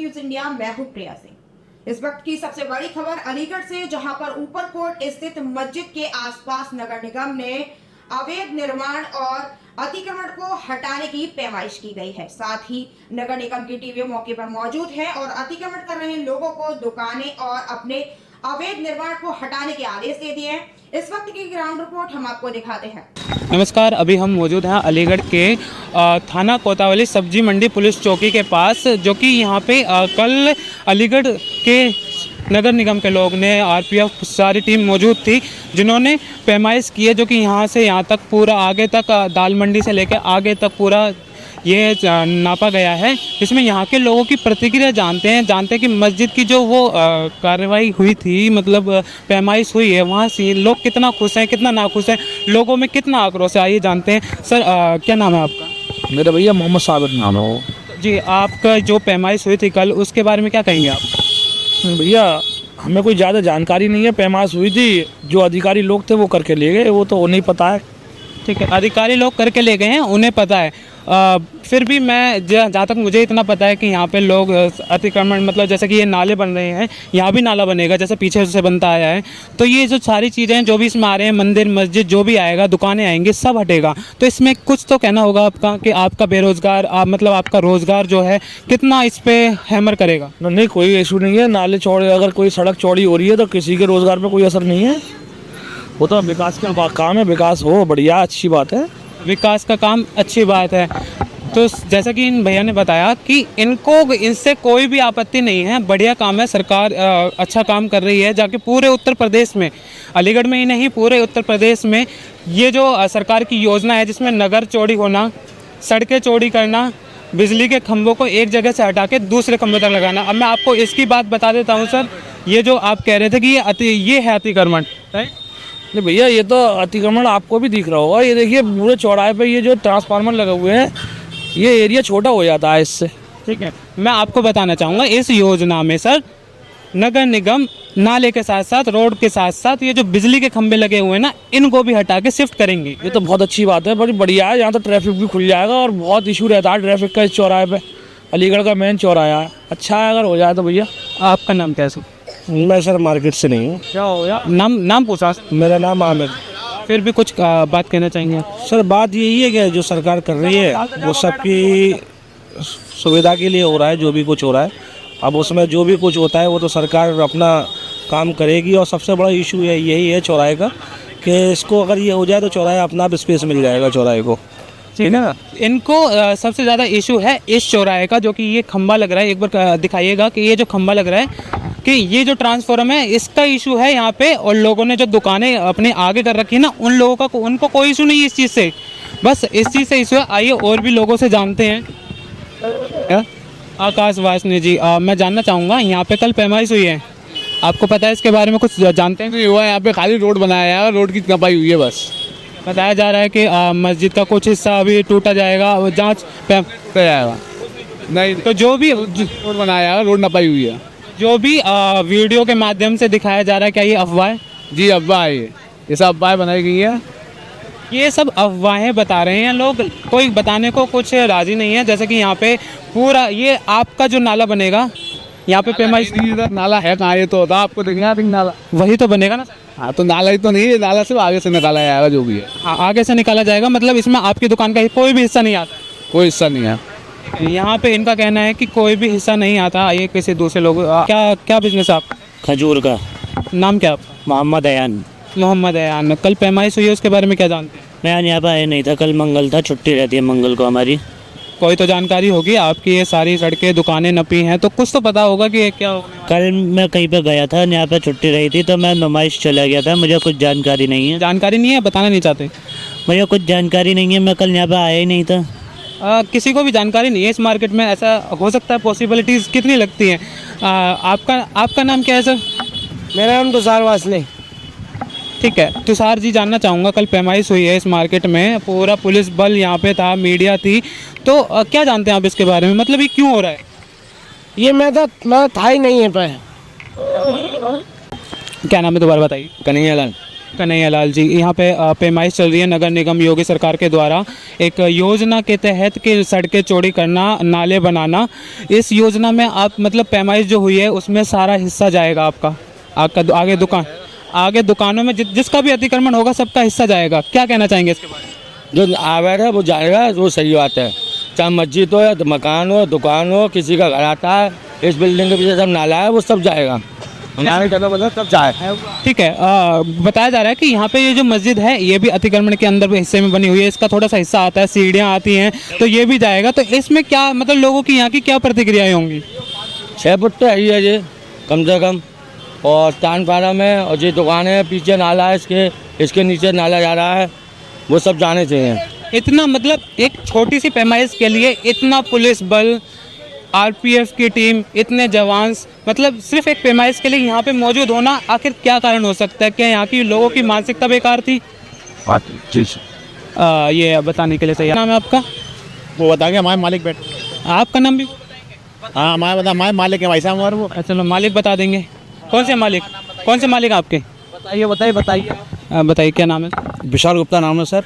News India, मैं हूं प्रिया सिंह। इस वक्त की सबसे बड़ी खबर अलीगढ़ से, जहां पर ऊपरकोट स्थित मस्जिद के आसपास नगर निगम ने अवैध निर्माण और अतिक्रमण को हटाने की पैमाइश की गई है। साथ ही नगर निगम की टीमें मौके पर मौजूद है और अतिक्रमण कर रहे लोगों को दुकानें और अपने अवैध निर्माण को हटाने के आदेश दे दिए हैं। इस वक्त की ग्राउंड रिपोर्ट हम आपको दिखाते हैं। नमस्कार, अभी हम मौजूद हैं अलीगढ़ के थाना कोतवाली सब्जी मंडी पुलिस चौकी के पास, जो कि यहाँ पे कल अलीगढ़ के नगर निगम के लोग ने आरपीएफ सारी टीम मौजूद थी, जिन्होंने पैमाइश की है, जो कि यहाँ से यहाँ तक पूरा आगे तक दाल मंडी से लेकर आगे तक पूरा ये नापा गया है, जिसमें यहाँ के लोगों की प्रतिक्रिया जानते हैं कि मस्जिद की जो वो कार्रवाई हुई थी, मतलब पैमाइश हुई है, वहाँ से लोग कितना खुश हैं, कितना नाखुश हैं, लोगों में कितना आक्रोश है, आइए जानते हैं। सर, क्या नाम है आपका? मेरा भैया मोहम्मद साबिर नाम है। जी, आपका जो पैमाइश हुई थी कल, उसके बारे में क्या कहेंगे आप? भैया हमें कोई ज़्यादा जानकारी नहीं है। पैमाइश हुई थी, जो अधिकारी लोग थे वो करके ले गए, वो तो नहीं पता है। ठीक है, अधिकारी लोग करके ले गए हैं, उन्हें पता है। फिर भी मैं जहाँ तक मुझे इतना पता है कि यहाँ पे लोग अतिक्रमण, मतलब जैसे कि ये नाले बन रहे हैं, यहाँ भी नाला बनेगा जैसे पीछे से बनता आया है, तो ये जो सारी चीज़ें जो भी इसमें आ रहे हैं, मंदिर मस्जिद जो भी आएगा, दुकानें आएंगी, सब हटेगा। तो इसमें कुछ तो कहना होगा आपका कि आपका बेरोजगार मतलब आपका रोज़गार जो है कितना इस पर हैमर करेगा? नहीं, कोई इशू नहीं है। नाले चौड़े, अगर कोई सड़क चौड़ी हो रही है तो किसी के रोज़गार पर कोई असर नहीं है। वो तो विकास का काम है, विकास हो, बढ़िया, अच्छी बात है। विकास का काम अच्छी बात है। तो जैसा कि इन भैया ने बताया कि इनसे कोई भी आपत्ति नहीं है, बढ़िया काम है, सरकार अच्छा काम कर रही है, जाके पूरे उत्तर प्रदेश में, अलीगढ़ में ही नहीं पूरे उत्तर प्रदेश में ये जो सरकार की योजना है, जिसमें नगर चौड़ी होना, सड़कें चौड़ी करना, बिजली के खंभों को एक जगह से हटा के दूसरे खंभे तक लगाना। अब मैं आपको इसकी बात बता देता हूँ सर, ये जो आप कह रहे थे कि ये है अतिक्रमण, राइट? नहीं भैया, ये तो अतिक्रमण आपको भी दिख रहा होगा। ये देखिए पूरे चौराहे पे ये जो ट्रांसफार्मर लगे हुए हैं, ये एरिया छोटा हो जाता है इससे। ठीक है, मैं आपको बताना चाहूँगा, इस योजना में सर नगर निगम नाले के साथ साथ, रोड के साथ साथ, ये जो बिजली के खंभे लगे हुए हैं ना, इनको भी हटा के शिफ्ट करेंगे। ये तो बहुत अच्छी बात है, बड़ी बढ़िया है। यहाँ तो ट्रैफिक भी खुल जाएगा और बहुत इशू रहता है ट्रैफिक का इस चौराहे पे। अलीगढ़ का मेन चौराहा है, अच्छा है अगर हो जाए तो। भैया आपका नाम क्या है सर? मैं सर मार्केट से नहीं हूँ। क्या हो गया? नाम पूछा? मेरा नाम आमिर। फिर भी कुछ बात कहना चाहेंगे? सर बात यही है कि जो सरकार कर रही है वो सबकी सुविधा के लिए हो रहा है, जो भी कुछ हो रहा है। अब उसमें जो भी कुछ होता है वो तो सरकार अपना काम करेगी, और सबसे बड़ा इशू यही है चौराहे का, कि इसको अगर ये हो जाए तो चौराहे अपना स्पेस मिल जाएगा चौराहे को, ठीक है ना। इनको सबसे ज़्यादा इशू है इस चौराहे का, जो कि ये खंभा लग रहा है, एक बार दिखाइएगा कि ये जो खंभा लग रहा है, कि ये जो ट्रांसफॉर्मर है, इसका इशू है यहाँ पे। और लोगों ने जो दुकानें अपने आगे कर रखी है ना, उन लोगों का उनको कोई इशू नहीं है इस चीज़ से, बस इस चीज़ से इशू है। आइए और भी लोगों से जानते हैं। आकाश वासनी जी, मैं जानना चाहूँगा, यहाँ पे कल पैमाइश हुई है, आपको पता है इसके बारे में कुछ जानते हैं? हुआ है, यहाँ पे खाली रोड बनाया है, रोड की नपाई हुई है बस। बताया जा रहा है कि मस्जिद का कुछ हिस्सा अभी टूटा जाएगा, वो जाँच जाएगा। नहीं तो जो भी रोड बनाया है, रोड नपाई हुई है। जो भी वीडियो के माध्यम से दिखाया जा रहा है, क्या ये अफवाह है? जी अफवाह है, ये सब अफवाहें बनाई गई है। ये सब अफवाहें बता रहे हैं लोग, कोई बताने को कुछ राजी नहीं है। जैसे कि यहाँ पे पूरा ये आपका जो नाला बनेगा, यहाँ पे पैमाइश, नाला है कहाँ? ये तो होता आपको देखना नाला वही तो बनेगा ना। हाँ, तो नाला ही तो नहीं है, नाला सिर्फ आगे से निकाला जाएगा, जो भी है। हाँ, आगे से निकाला जाएगा, मतलब इसमें आपकी दुकान का कोई भी हिस्सा नहीं आता? कोई हिस्सा नहीं है यहाँ पे। इनका कहना है कि कोई भी हिस्सा नहीं आता, ये किसी दूसरे लोग। क्या बिजनेस है आपका? खजूर का। नाम क्या आपका? मोहम्मद अयान। मोहम्मद अयान। कल पैमाइश हुई है, उसके बारे में क्या जानते हैं? मैं यहाँ पर आया नहीं था, कल मंगल था, छुट्टी रहती है मंगल को हमारी। कोई तो जानकारी होगी, आपकी ये सारी सड़कें दुकानें नपी हैं, तो कुछ तो पता होगा कि ये क्या होगा। कल मैं कहीं पे गया था, यहाँ पे छुट्टी रही थी, तो मैं नुमाइश चला गया था, मुझे कुछ जानकारी नहीं है। जानकारी नहीं है, बताना नहीं चाहते? मुझे कुछ जानकारी नहीं है, मैं कल यहाँ पे आया ही नहीं था। किसी को भी जानकारी नहीं है इस मार्केट में, ऐसा हो सकता है? पॉसिबिलिटीज़ कितनी लगती हैं? आपका नाम क्या है सर? मेरा नाम तुषार वासले। ठीक है, तुषार जी, जानना चाहूँगा, कल पैमाइश हुई है इस मार्केट में, पूरा पुलिस बल यहाँ पे था, मीडिया थी, तो क्या जानते हैं आप इसके बारे में? मतलब ये क्यों हो रहा है? ये मैं था ही नहीं है पे। क्या नाम है, दोबारा बताइए। कन्हैया लाल। कन्हैयालाल जी, यहाँ पे पैमाइश चल रही है नगर निगम योगी सरकार के द्वारा एक योजना के तहत कि सड़कें चौड़ी करना, नाले बनाना। इस योजना में आप मतलब पैमाइश जो हुई है उसमें सारा हिस्सा जाएगा आपका, आगे दुकानों में जिसका भी अतिक्रमण होगा सबका हिस्सा जाएगा। क्या कहना चाहेंगे इसके बारे में? जो अवैध है वो जाएगा, वो सही बात है। चाहे मस्जिद हो या मकान हो, दुकान हो, किसी का घर आता है, इस बिल्डिंग के पीछे सब नाला है, वो सब जाएगा। हमारे जगह मतलब सब जाए। ठीक है, बताया जा रहा है कि यहाँ पे ये जो मस्जिद है ये भी अतिक्रमण के अंदर हिस्से में बनी हुई है, इसका थोड़ा सा हिस्सा आता है, सीढ़ियाँ आती हैं, तो ये भी जाएगा। तो इसमें क्या मतलब लोगों की यहाँ की क्या प्रतिक्रियाएं होंगी? 6 फुट तो है ही है जी कम से कम, और तानपारा में और ये दुकान है, पीछे नाला है, इसके नीचे नाला जा रहा है, वो सब जाने चाहिए। इतना मतलब एक छोटी सी पैमाइश के लिए इतना पुलिस बल, आरपीएफ की टीम, इतने जवान, मतलब सिर्फ एक पैमाइश के लिए यहाँ पे मौजूद होना, आखिर क्या कारण हो सकता है? क्या यहाँ की लोगों की मानसिकता बेकार थी? ये बताने के लिए तैयार। नाम है आपका? वो बताएंगे हमारे मालिक बैठ। आपका नाम भी? हाँ हमारे मालिक है भाई साहब हमारे वो। चलो मालिक बता देंगे। कौन से मालिक आपके? बताइए क्या नाम है? विशाल गुप्ता नाम है सर।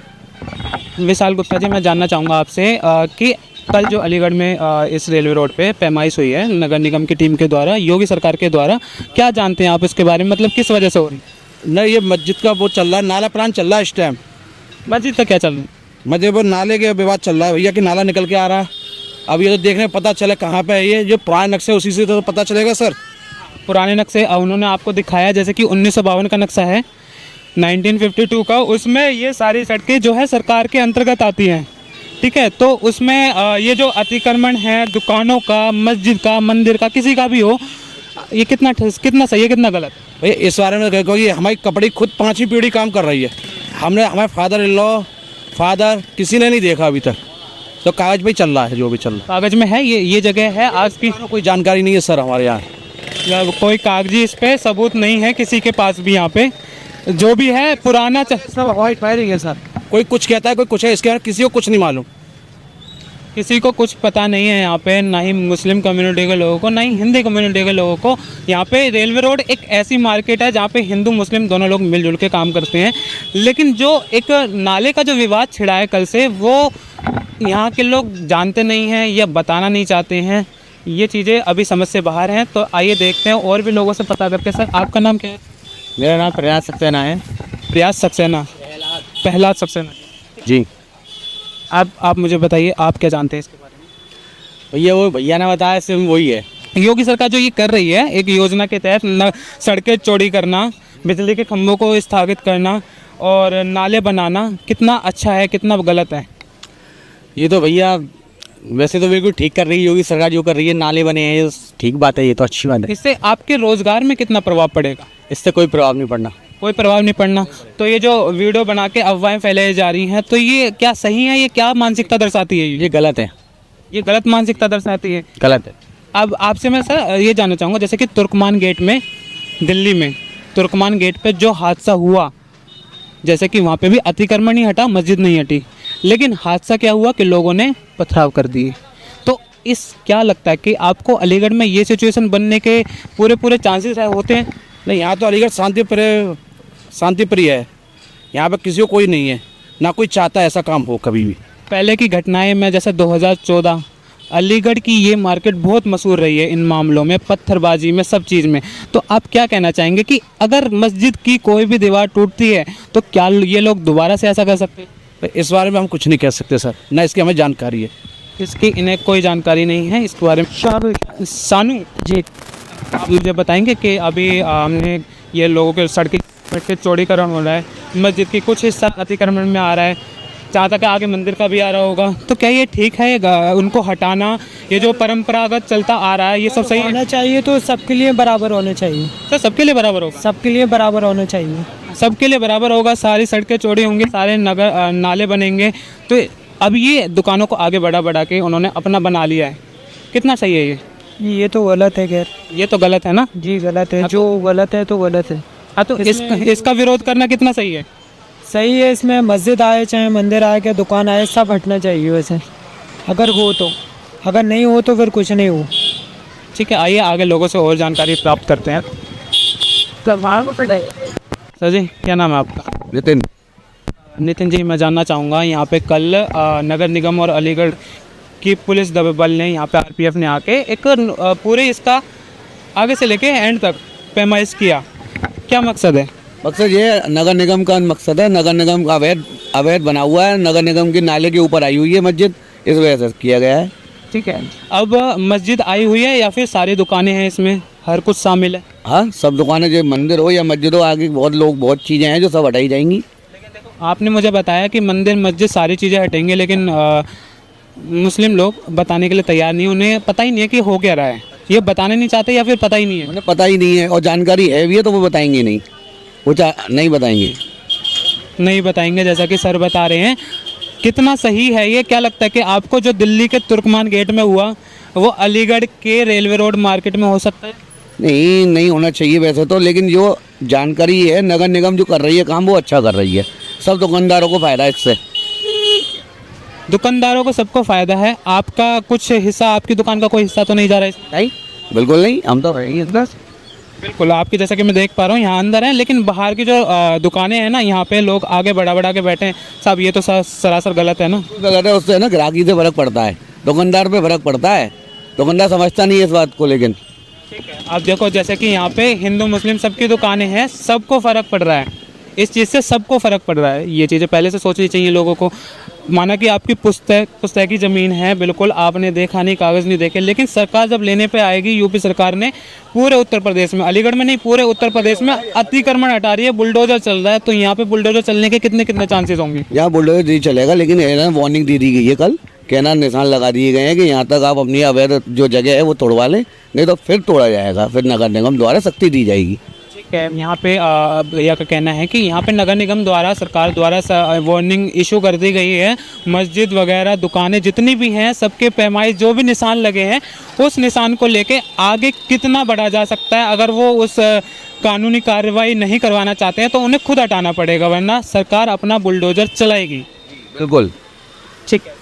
विशाल गुप्ता जी, मैं जानना चाहूँगा आपसे कि कल जो अलीगढ़ में इस रेलवे रोड पे पैमाइश हुई है नगर निगम की टीम के द्वारा, योगी सरकार के द्वारा, क्या जानते हैं आप इसके बारे में? मतलब किस वजह से हो रही? नहीं, ये मस्जिद का वो चल रहा है, नाला प्लान चल रहा है इस टाइम। मस्जिद का क्या चल रहा है? मस्जिद पर नाले के विवाद चल रहा है भैया, कि नाला निकल के आ रहा है। अब ये तो देखने पता चले कहाँ पे है ये, जो पुराने नक्शे उसी से तो पता चलेगा सर। पुराने नक्शे उन्होंने आपको दिखाया, जैसे कि 1952 का नक्शा है, 1952 का, उसमें ये सारी सड़कें जो है सरकार के अंतर्गत आती हैं। ठीक है, तो उसमें ये जो अतिक्रमण है दुकानों का, मस्जिद का, मंदिर का, किसी का भी हो, ये कितना सही है, कितना गलत? भैया इस बारे में देखो कि हमारी कपड़ी खुद 5वीं पीढ़ी काम कर रही है। हमारे फादर किसी ने नहीं देखा अभी तक, तो कागज पे ही चल रहा है, जो भी चल रहा है कागज में है। ये जगह है आज की, कोई जानकारी नहीं है सर हमारे यहाँ। कोई कागजी इस पे सबूत नहीं है किसी के पास भी। यहाँ पे जो भी है पुराना सब अवॉइड फायरिंग है सर। कोई कुछ कहता है, कोई कुछ है, इसके बारे में किसी को कुछ नहीं मालूम। किसी को कुछ पता नहीं है यहाँ पे, ना ही मुस्लिम कम्युनिटी के लोगों को, ना ही हिंदी कम्युनिटी के लोगों को। यहाँ पे रेलवे रोड एक ऐसी मार्केट है जहाँ पे हिंदू मुस्लिम दोनों लोग मिलजुल के काम करते हैं। लेकिन जो एक नाले का जो विवाद छिड़ा है कल से, वो यहाँ के लोग जानते नहीं हैं या बताना नहीं चाहते हैं। ये चीज़ें अभी समझ से बाहर हैं। तो आइए देखते हैं और भी लोगों से पता करके। सर आपका नाम क्या है? मेरा नाम प्रयास सक्सेना है। प्रयास सक्सेना, पहलाद सक्सेना जी। आप मुझे बताइए, आप क्या जानते हैं इसके बारे में? भैया वो भैया ने बताया, सिर्फ वही है। योगी सरकार जो ये कर रही है एक योजना के तहत, सड़कें चौड़ी करना, बिजली के खंभों को स्थापित करना और नाले बनाना, कितना अच्छा है कितना गलत है? ये तो भैया वैसे तो बिल्कुल ठीक कर रही है योगी सरकार, जो कर रही है, नाले बने हैं, ये ठीक बात है, ये तो अच्छी बात है। इससे आपके रोजगार में कितना प्रभाव पड़ेगा? इससे कोई प्रभाव नहीं पड़ना। कोई प्रभाव नहीं पड़ना। तो ये जो वीडियो बना के अफवाहें फैलाई जा रही हैं, तो ये क्या सही है? ये क्या मानसिकता दर्शाती है? ये गलत है, ये गलत मानसिकता दर्शाती है, गलत है। अब आपसे मैं सर ये जानना चाहूँगा, जैसे कि तुर्कमान गेट में, दिल्ली में तुर्कमान गेट पे जो हादसा हुआ, जैसे कि वहाँ पे भी अतिक्रमण ही हटा, मस्जिद नहीं हटी, लेकिन हादसा क्या हुआ कि लोगों ने पथराव कर दिए। तो क्या लगता है कि आपको अलीगढ़ में ये सिचुएशन बनने के पूरे चांसेस होते हैं? नहीं, यहाँ तो अलीगढ़ शांतिप्रिय है। यहाँ पे किसी को कोई नहीं है, ना कोई चाहता ऐसा काम हो कभी भी। पहले की घटनाएं में, जैसे 2014 अलीगढ़ की ये मार्केट बहुत मशहूर रही है इन मामलों में, पत्थरबाजी में, सब चीज़ में। तो आप क्या कहना चाहेंगे कि अगर मस्जिद की कोई भी दीवार टूटती है तो क्या ये लोग दोबारा से ऐसा कर सकते हैं? इस बारे में हम कुछ नहीं कह सकते सर, ना इसकी हमें जानकारी है। इसकी इन्हें कोई जानकारी नहीं है इसके बारे में। सानू जी, आप मुझे बताएंगे कि अभी हमने ये लोगों के सड़कें चौड़ीकरण हो रहा है, मस्जिद की कुछ हिस्सा अतिक्रमण में आ रहा है, जहाँ तक आगे मंदिर का भी आ रहा होगा, तो क्या ये ठीक है उनको हटाना? ये जो परंपरागत चलता आ रहा है ये सब सही होना चाहिए? तो सबके लिए बराबर होने चाहिए सर, सबके लिए बराबर होगा? सबके लिए बराबर होना चाहिए, सबके लिए बराबर होगा, सारी सड़कें चौड़ी होंगी, सारे नाले बनेंगे। तो अब ये दुकानों को आगे बढ़ा के उन्होंने अपना बना लिया है, कितना सही है ये तो गलत है। खैर ये तो गलत है ना जी, गलत है। जो गलत है तो गलत है। हाँ, तो इसका विरोध करना कितना सही है? सही है। इसमें मस्जिद आए चाहे मंदिर आए, क्या दुकान आए, सब हटना चाहिए वैसे, अगर हो तो। अगर नहीं हो तो फिर कुछ नहीं हो। ठीक है, आइए आगे लोगों से और जानकारी प्राप्त करते हैं। सर जी क्या नाम है आपका? नितिन। नितिन जी, मैं जानना चाहूँगा यहाँ पे कल नगर निगम और अलीगढ़ की पुलिस बल ने यहाँ पे आरपीएफ ने आके एक पूरे इसका आगे से लेके एंड तक पैमाइश किया, क्या मकसद है? मकसद ये है, नगर निगम का मकसद है, नगर निगम का अवैध बना हुआ है, नगर निगम के नाले के ऊपर आई हुई है मस्जिद, इस वजह से किया गया है। ठीक है, अब मस्जिद आई हुई है या फिर सारी दुकानें हैं इसमें, हर कुछ शामिल है? हाँ, सब दुकानें, जो मंदिर हो या मस्जिद हो, आगे बहुत लोग, बहुत चीज़ें हैं जो सब हटाई जाएंगी। आपने मुझे बताया कि मंदिर मस्जिद सारी चीज़ें हटेंगी, लेकिन मुस्लिम लोग बताने के लिए तैयार नहीं, उन्हें पता ही नहीं है कि हो क्या रहा है, ये बताने नहीं चाहते या फिर पता ही नहीं है? उन्हें पता ही नहीं है, और जानकारी है भी है तो वो बताएंगे नहीं, वो नहीं बताएंगे। नहीं बताएंगे, जैसा कि सर बता रहे हैं। कितना सही है ये? क्या लगता है कि आपको जो दिल्ली के तुर्कमान गेट में हुआ वो अलीगढ़ के रेलवे रोड मार्केट में हो सकता है? नहीं होना चाहिए वैसे तो, लेकिन जो जानकारी है, नगर निगम जो कर रही है काम, वो अच्छा कर रही है, सब दुकानदारों को फायदा है इससे। दुकानदारों को सबको फायदा है, आपका कुछ हिस्सा, आपकी दुकान का कोई हिस्सा तो नहीं जा रहा है इसमें? नहीं, बिल्कुल नहीं, हम तो रहेंगे बस। बिल्कुल, आपकी जैसा कि मैं देख पा रहा हूँ यहाँ अंदर है, लेकिन बाहर की जो दुकानें हैं ना, यहाँ पे लोग आगे बढ़ा के बैठे हैं साहब, ये तो सरासर गलत है ना? गलत है, उससे ना ग्राहकी से फर्क पड़ता है, दुकानदार पे फर्क पड़ता है, दुकानदार समझता नहीं है इस बात को। लेकिन ठीक है, अब देखो जैसे कि यहाँ पे हिंदू मुस्लिम सबकी दुकानें हैं, सबको फ़र्क पड़ रहा है, इस चीज़ से सबको फ़र्क पड़ रहा है। ये चीज़ें पहले से सोचनी चाहिए लोगों को। माना कि आपकी पुस्तक की ज़मीन है, बिल्कुल आपने देखा नहीं, कागज़ नहीं देखे, लेकिन सरकार जब लेने पे आएगी, यूपी सरकार ने पूरे उत्तर प्रदेश में, अलीगढ़ में नहीं, पूरे उत्तर प्रदेश में अतिक्रमण हटा रही है, बुलडोजर चल रहा है, तो यहाँ पे बुलडोजर चलने के कितने चांसेस होंगे? यहाँ बुलडोजर नहीं चलेगा, लेकिन वार्निंग दे दी गई है, कल कहना निशान लगा दिए गए हैं कि यहाँ तक आप अपनी अवैध जो जगह है वो तोड़वा लें, नहीं तो फिर तोड़ा जाएगा, फिर नगर निगम द्वारा सख्ती दी जाएगी। ठीक है, यहाँ पे भैया का कहना है कि यहाँ पे नगर निगम द्वारा, सरकार द्वारा वार्निंग इशू कर दी गई है, मस्जिद वगैरह दुकानें जितनी भी हैं सबके पैमाइश जो भी निशान लगे हैं, उस निशान को लेके आगे कितना बढ़ा जा सकता है। अगर वो उस कानूनी कार्रवाई नहीं करवाना चाहते हैं तो उन्हें खुद हटाना पड़ेगा, वरना सरकार अपना बुलडोजर चलाएगी। बिल्कुल ठीक है,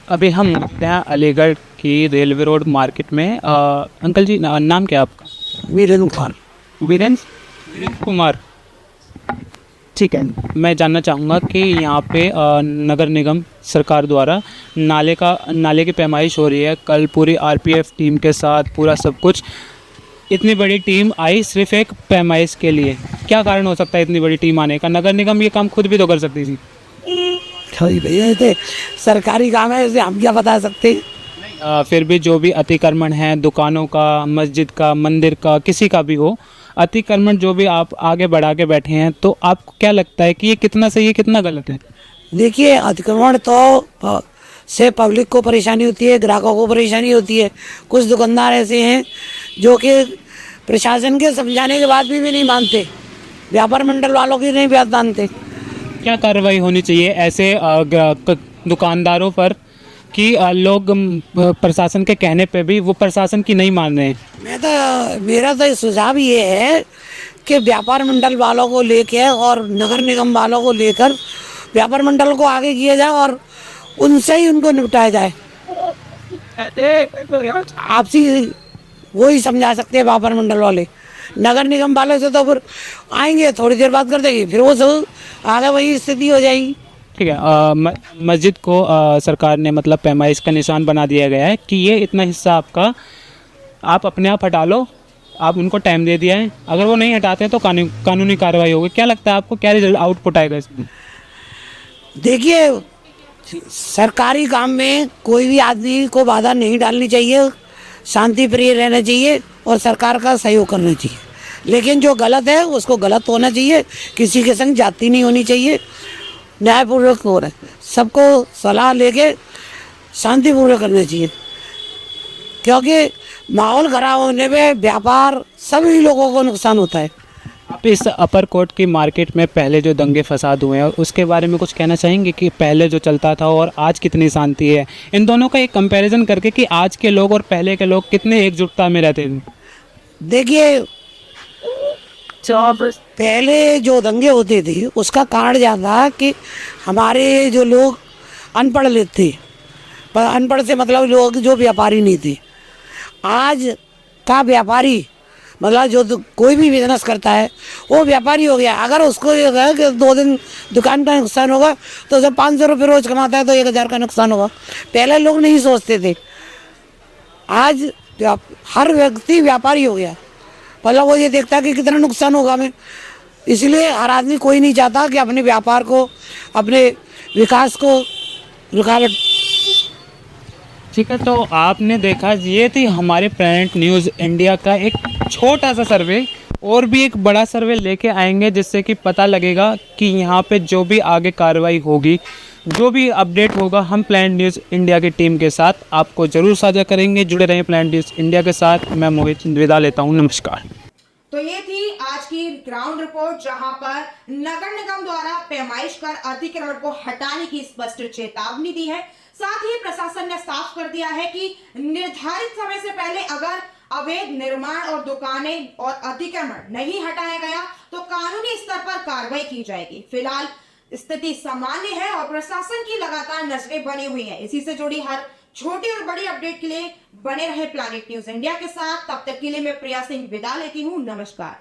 अभी हम रुकते हैं अलीगढ़ की रेलवे रोड मार्केट में। अंकल जी नाम क्या है आपका? वीरेंद्र कुमार। ठीक है, मैं जानना चाहूँगा कि यहाँ पे नगर निगम सरकार द्वारा नाले की पैमाइश हो रही है, कल पूरी आरपीएफ टीम के साथ पूरा सब कुछ, इतनी बड़ी टीम आई सिर्फ एक पैमाइश के लिए, क्या कारण हो सकता है इतनी बड़ी टीम आने का? नगर निगम ये काम खुद भी तो कर सकती थी। भैया ये सरकारी काम है, इसे हम क्या बता सकते हैं? फिर भी जो भी अतिक्रमण है, दुकानों का, मस्जिद का, मंदिर का, किसी का भी हो, अतिक्रमण जो भी आप आगे बढ़ा के बैठे हैं, तो आपको क्या लगता है कि ये कितना सही है, कितना गलत है? देखिए, अतिक्रमण तो से पब्लिक को परेशानी होती है, ग्राहकों को परेशानी होती है। कुछ दुकानदार ऐसे हैं जो कि प्रशासन के समझाने के बाद भी नहीं मानते, व्यापार मंडल वालों की नहीं बात मानते। क्या कार्रवाई होनी चाहिए ऐसे दुकानदारों पर कि लोग प्रशासन के कहने पे भी वो प्रशासन की नहीं मान रहे हैं? मेरा तो सुझाव ये है कि व्यापार मंडल वालों को लेकर और नगर निगम वालों को लेकर व्यापार मंडल को आगे किया जाए और उनसे ही उनको निपटाया जाए। आपसी वो ही समझा सकते हैं व्यापार मंडल वाले, नगर निगम वाले से तो फिर आएंगे, थोड़ी देर बात कर देंगे, फिर वो सब आगे वही स्थिति हो जाएगी। ठीक है, मस्जिद को सरकार ने मतलब पैमाइश का निशान बना दिया गया है कि ये इतना हिस्सा आपका, आप अपने आप हटा लो, आप उनको टाइम दे दिया है, अगर वो नहीं हटाते हैं तो कानूनी कार्रवाई होगी। क्या लगता है आपको, क्या रिजल्ट आउटपुट आएगा इसमें? देखिए, सरकारी काम में कोई भी आदमी को बाधा नहीं डालनी चाहिए, शांति प्रिय रहना चाहिए और सरकार का सहयोग करना चाहिए, लेकिन जो गलत है उसको गलत होना चाहिए, किसी के संग जाति नहीं होनी चाहिए, न्यायपूर्वक हो रहा है, सबको सलाह लेके शांतिपूर्वक करना चाहिए, क्योंकि माहौल खराब होने पे व्यापार सभी लोगों को नुकसान होता है। आप इस अपर कोर्ट की मार्केट में पहले जो दंगे फसाद हुए हैं उसके बारे में कुछ कहना चाहेंगे कि पहले जो चलता था और आज कितनी शांति है, इन दोनों का एक कंपैरिजन करके कि आज के लोग और पहले के लोग कितने एकजुटता में रहते थे? देखिए, पहले जो दंगे होते थे उसका कारण यह था कि हमारे जो लोग अनपढ़ थे, पर अनपढ़ से मतलब लोग जो व्यापारी नहीं थे, आज का व्यापारी मतलब जो कोई भी बिजनेस करता है वो व्यापारी हो गया। अगर उसको ये है कि 2 दिन दुकान का नुकसान होगा तो जब 500 रुपये रोज कमाता है तो 1000 का नुकसान होगा। पहले लोग नहीं सोचते थे, आज हर व्यक्ति व्यापारी हो गया। मतलब वो ये देखता है कि कितना नुकसान होगा हमें, इसलिए हर आदमी कोई नहीं चाहता कि अपने व्यापार को, अपने विकास को रुकावट। ठीक है, तो आपने देखा ये थी हमारे प्लैनेट न्यूज़ इंडिया का एक छोटा सा सर्वे। और भी एक बड़ा सर्वे लेके आएंगे जिससे कि पता लगेगा कि यहाँ पे जो भी आगे कार्रवाई होगी, जो भी अपडेट होगा, हम प्लैनेट न्यूज़ इंडिया की टीम के साथ आपको ज़रूर साझा करेंगे। जुड़े रहें प्लैनेट न्यूज़ इंडिया के साथ। मैं मोहित विदा लेता हूँ, नमस्कार। तो ये थी आज की ग्राउंड रिपोर्ट, जहां पर नगर निगम द्वारा पैमाइश कर अतिक्रमण को हटाने की स्पष्ट चेतावनी दी है। साथ ही प्रशासन ने साफ कर दिया है कि निर्धारित समय से पहले अगर अवैध निर्माण और दुकानें और अतिक्रमण नहीं हटाया गया तो कानूनी स्तर पर कार्रवाई की जाएगी। फिलहाल स्थिति सामान्य है और प्रशासन की लगातार नजरें बनी हुई हैं। इसी से जुड़ी हर छोटी और बड़ी अपडेट के लिए बने रहे प्लैनेट न्यूज़ इंडिया के साथ। तब तक के लिए मैं प्रिया सिंह विदा लेती हूँ, नमस्कार।